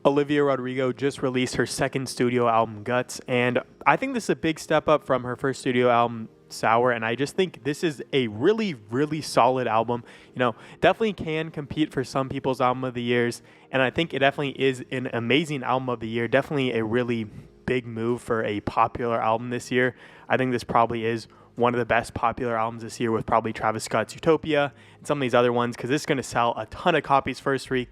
Olivia Rodrigo just released her second studio album, Guts, and I think this is a big step up from her first studio album, Sour, and I just think this is a really, really solid album. Definitely can compete for some people's album of the years, and I think it definitely is an amazing album of the year. Definitely a really big move for a popular album this year. I think this probably is one of the best popular albums this year, with probably Travis Scott's Utopia and some of these other ones, because this is going to sell a ton of copies first week.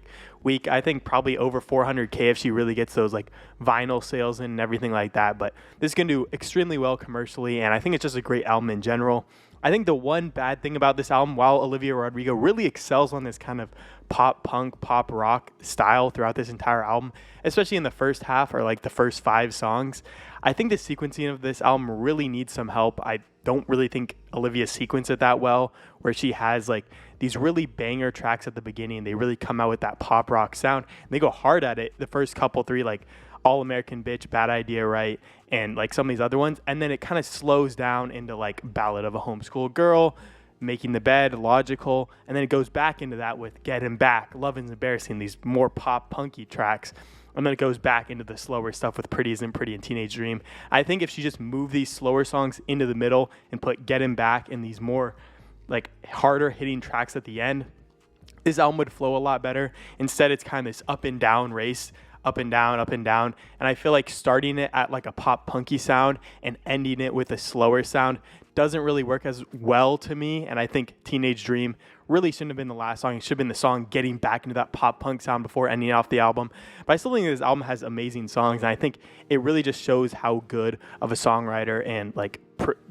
I think probably over 400K if she really gets those like vinyl sales in and everything like that. But this is going to do extremely well commercially, and I think it's just a great album in general. I think the one bad thing about this album, while Olivia Rodrigo really excels on this kind of pop punk, pop rock style throughout this entire album, especially in the first half or like the first 5 songs, I think the sequencing of this album really needs some help. I don't really think Olivia sequenced it that well, where she has like these really banger tracks at the beginning. They really come out with that pop rock sound, and they go hard at it the first couple 3, like All American Bitch, Bad Idea, Right, and like some of these other ones, and then it kind of slows down into like Ballad of a Homeschool Girl, Making the Bed, Logical, and then it goes back into that with Get Him Back, Love is Embarrassing, these more pop punky tracks. And then it goes back into the slower stuff with Pretty Isn't Pretty and Teenage Dream. I think if she just moved these slower songs into the middle and put Get Him Back in these more like harder hitting tracks at the end, this album would flow a lot better. Instead, it's kind of this up and down race, up and down, up and down. And I feel like starting it at like a pop punky sound and ending it with a slower sound doesn't really work as well to me. And I think Teenage Dream really shouldn't have been the last song. It should have been the song getting back into that pop punk sound before ending off the album. But I still think this album has amazing songs, and I think it really just shows how good of a songwriter and like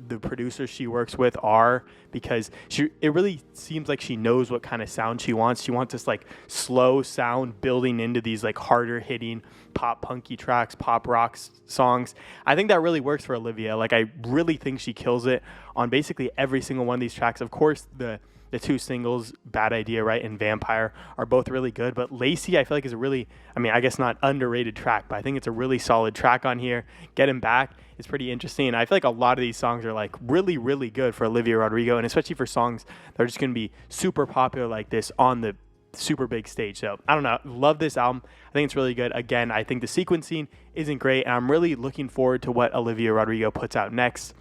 the producers she works with are, because it really seems like she knows what kind of sound she wants. She wants this like slow sound building into these like harder hitting pop punky tracks, pop rock songs. I think that really works for Olivia. Like, I really think she kills it on basically every single one of these tracks. Of course, the 2 singles, Bad Idea, Right, and Vampire, are both really good. But Lacey, I feel like, is a really, I guess not underrated track, but I think it's a really solid track on here. Get Him Back is pretty interesting. And I feel like a lot of these songs are like really, really good for Olivia Rodrigo, and especially for songs that are just going to be super popular like this on the super big stage. So I don't know. Love this album. I think it's really good. Again, I think the sequencing isn't great, and I'm really looking forward to what Olivia Rodrigo puts out next.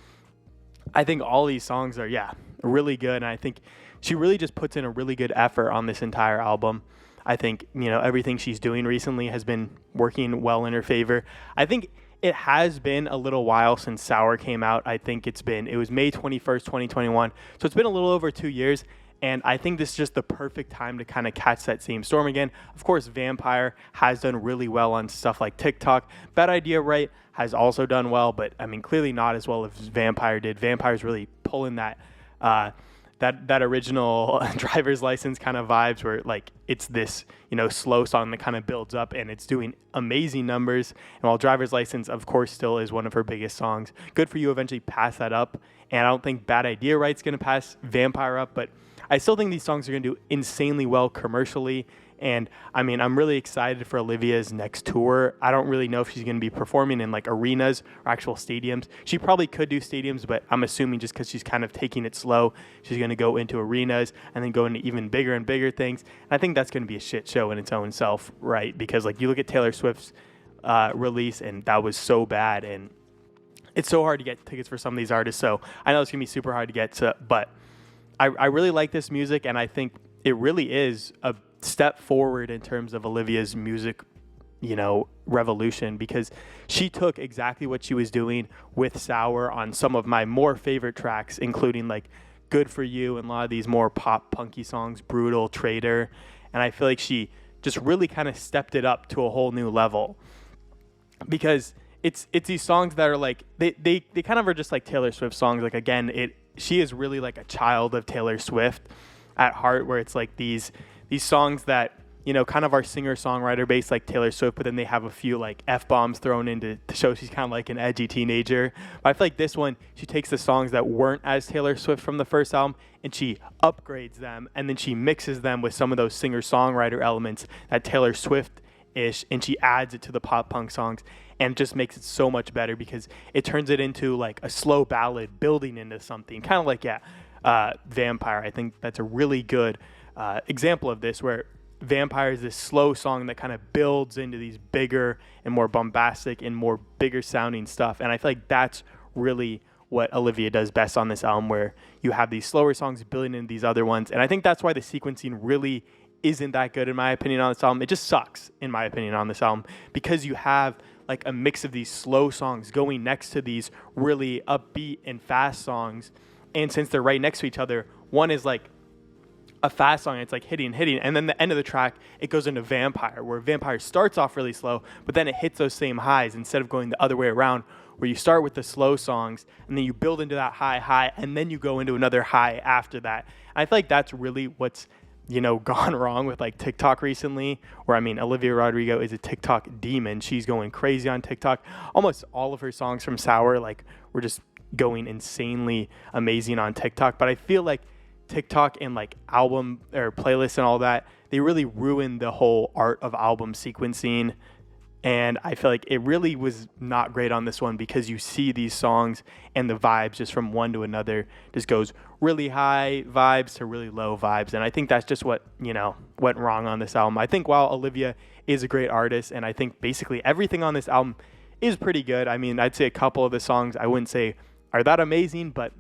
I think all these songs are, really good, and I think she really just puts in a really good effort on this entire album. I think, everything she's doing recently has been working well in her favor. I think it has been a little while since Sour came out. I think it was May 21st, 2021. So it's been a little over 2 years. And I think this is just the perfect time to kind of catch that same storm again. Of course, Vampire has done really well on stuff like TikTok. Bad Idea, Right, has also done well, but clearly not as well as Vampire did. Vampire's really pulling that original Driver's License kind of vibes, where like it's this slow song that kind of builds up, and it's doing amazing numbers. And while Driver's License, of course, still is one of her biggest songs, Good For You eventually passed that up. And I don't think Bad Idea, Right's going to pass Vampire up, but I still think these songs are going to do insanely well commercially. And I'm really excited for Olivia's next tour. I don't really know if she's going to be performing in like arenas or actual stadiums. She probably could do stadiums, but I'm assuming just because she's kind of taking it slow, she's going to go into arenas and then go into even bigger and bigger things. And I think that's going to be a shit show in its own self, right? Because like you look at Taylor Swift's release, and that was so bad, and it's so hard to get tickets for some of these artists. So I know it's going to be super hard to get to, but I really like this music, and I think it really is a step forward in terms of Olivia's music, revolution, because she took exactly what she was doing with Sour on some of my more favorite tracks, including like Good For You and a lot of these more pop punky songs, Brutal, Traitor, and I feel like she just really kind of stepped it up to a whole new level, because it's these songs that are like they kind of are just like Taylor Swift songs. Like, again, she is really like a child of Taylor Swift at heart, where it's like these songs that, kind of are singer-songwriter based like Taylor Swift, but then they have a few like F-bombs thrown in to show she's kind of like an edgy teenager. But I feel like this one, she takes the songs that weren't as Taylor Swift from the first album, and she upgrades them, and then she mixes them with some of those singer-songwriter elements that Taylor Swift-ish, and she adds it to the pop-punk songs, and just makes it so much better, because it turns it into like a slow ballad building into something, kind of like, Vampire. I think that's a really good example of this, where Vampire is this slow song that kind of builds into these bigger and more bombastic and more bigger sounding stuff. And I feel like that's really what Olivia does best on this album, where you have these slower songs building into these other ones. And I think that's why the sequencing really isn't that good, in my opinion, on this album. It just sucks, in my opinion, on this album, because you have like a mix of these slow songs going next to these really upbeat and fast songs. And since they're right next to each other, one is like a fast song, it's like hitting, and then the end of the track, it goes into Vampire, where Vampire starts off really slow, but then it hits those same highs instead of going the other way around, where you start with the slow songs and then you build into that high, and then you go into another high after that. And I feel like that's really what's, gone wrong with like TikTok recently, where, I mean, Olivia Rodrigo is a TikTok demon. She's going crazy on TikTok. Almost all of her songs from Sour, like, were just going insanely amazing on TikTok. But I feel like TikTok and like album or playlists and all that, they really ruined the whole art of album sequencing. And I feel like it really was not great on this one, because you see these songs and the vibes just from one to another just goes really high vibes to really low vibes. And I think that's just what, went wrong on this album. I think while Olivia is a great artist, and I think basically everything on this album is pretty good. I mean, I'd say a couple of the songs I wouldn't say are that amazing, but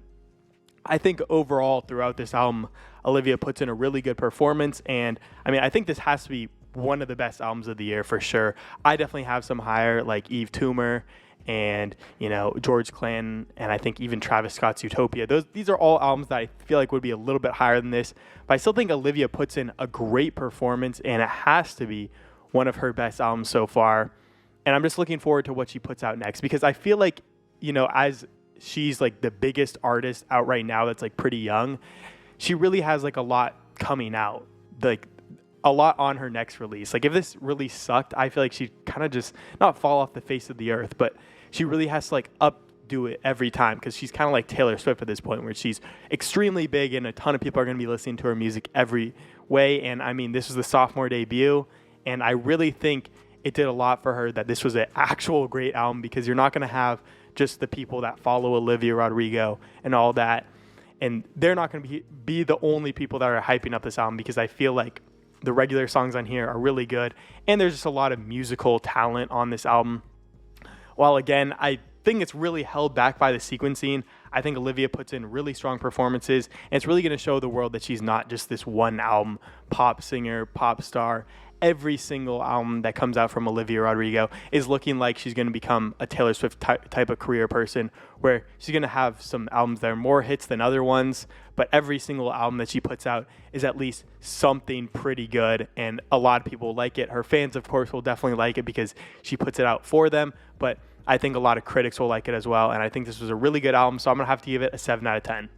I think overall throughout this album, Olivia puts in a really good performance. And I mean, I think this has to be one of the best albums of the year for sure. I definitely have some higher, like Eve Toomer and, George Clinton, and I think even Travis Scott's Utopia. These are all albums that I feel like would be a little bit higher than this. But I still think Olivia puts in a great performance, and it has to be one of her best albums so far. And I'm just looking forward to what she puts out next, because I feel like, as she's like the biggest artist out right now that's like pretty young, she really has like a lot coming out, like a lot on her next release. Like if this really sucked, I feel like she'd kind of just not fall off the face of the earth, but she really has to like updo it every time, because she's kind of like Taylor Swift at this point, where she's extremely big and a ton of people are going to be listening to her music every way. And I mean, this was the sophomore debut, and I really think it did a lot for her that this was an actual great album, because you're not going to have just the people that follow Olivia Rodrigo and all that, and they're not going to be the only people that are hyping up this album, because I feel like the regular songs on here are really good, and there's just a lot of musical talent on this album. While again, I think it's really held back by the sequencing, I think Olivia puts in really strong performances, and it's really going to show the world that she's not just this one album pop singer, pop star. Every single album that comes out from Olivia Rodrigo is looking like she's going to become a Taylor Swift type of career person, where she's going to have some albums that are more hits than other ones, but every single album that she puts out is at least something pretty good, and a lot of people like it. Her fans, of course, will definitely like it because she puts it out for them, but I think a lot of critics will like it as well, and I think this was a really good album, so I'm going to have to give it a 7 out of 10.